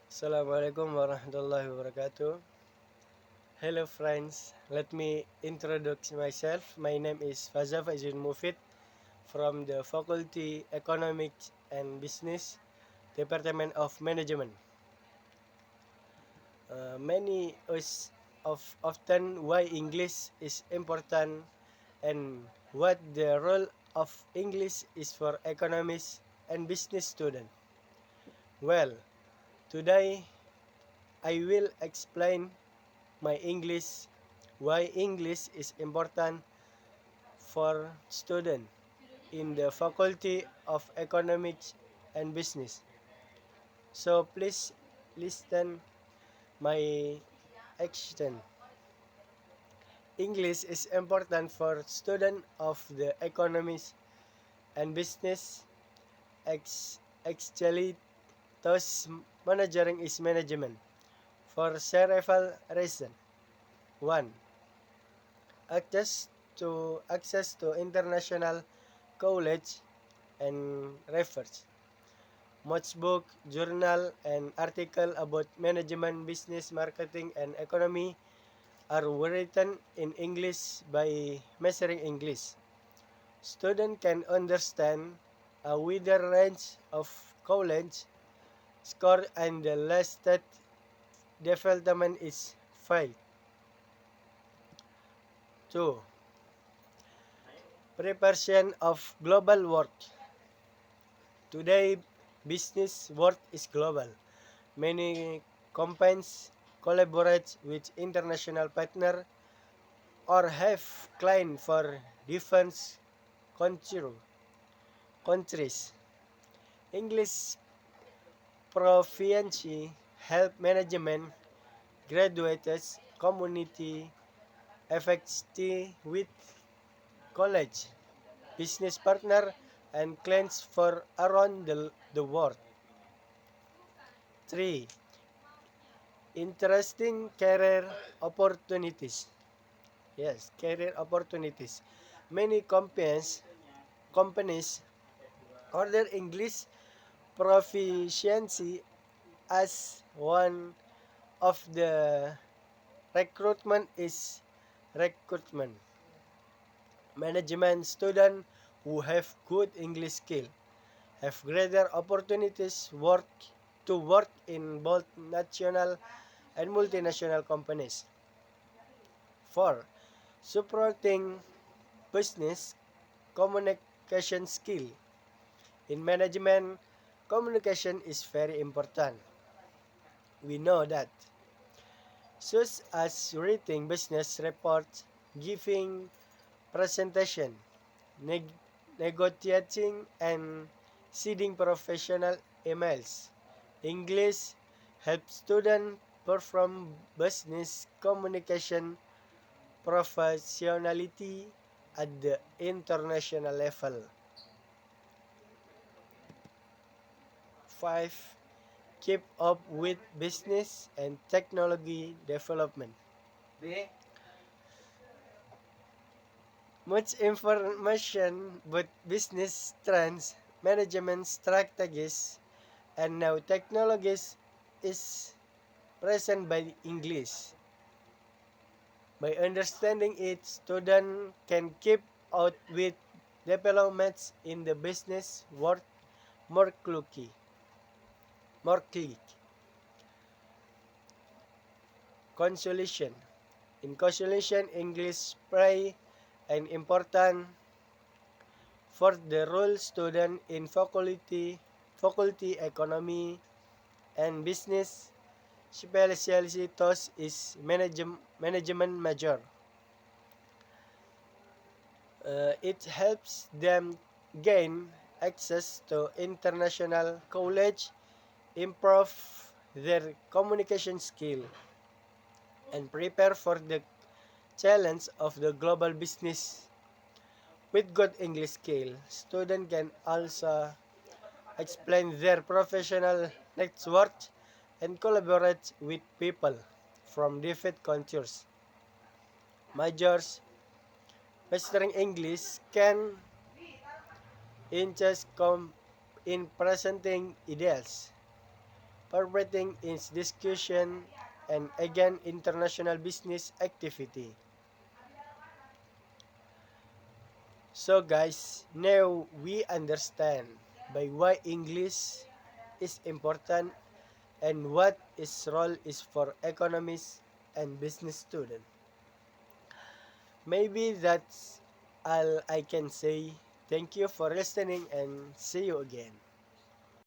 Assalamualaikum warahmatullahi wabarakatuh. Hello friends, let me introduce myself. My name is Fazaf Azin Mufid from the Faculty Economics and Business, Department of Management. Many us of often why English is important and what the role of English is for economists and business students. Well, today I will explain my English, why English is important for student in the Faculty of Economics and Business. So please listen my action. English is important for student of the economics and business. Actually, thus managing is management for several reasons. One, access to international college and research. Much book, journal, and article about management, business, marketing, and economy are written in English by Mastering English. Students can understand a wider range of college score and the latest development is field. 2. Preparation of global work. Today, business work is global. Many companies collaborate with international partners or have clients for different countries. English proficiency help management graduates community effectively with college, business partner, and clients for around the world. 3. Interesting career opportunities. Yes, career opportunities. Many companies order English proficiency as one of the recruitment. Management students who have good English skill have greater opportunities to work in both national and multinational companies. 4. Supporting business communication skill. In management, communication is very important. We know that. Such as writing business reports, giving presentation, negotiating, and sending professional emails. English helps students perform business communication professionality at the international level. 5. Keep up with business and technology development. Much information about business trends, management strategies, and now technologies is present by English. By understanding it, students can keep up with developments in the business world more quickly. Consolation. In consolation, English play an important for the role student in faculty economy and business specialty is management major. It helps them gain access to international college, improve their communication skill, and prepare for the challenge of the global business. With good English skill, students can also explain their professional network and collaborate with people from different cultures. Majors mastering English can in presenting ideas, participating in discussion, and again international business activity. So guys, now we understand by why English is important and what its role is for economists and business students. Maybe that's all I can say. Thank you for listening and see you again.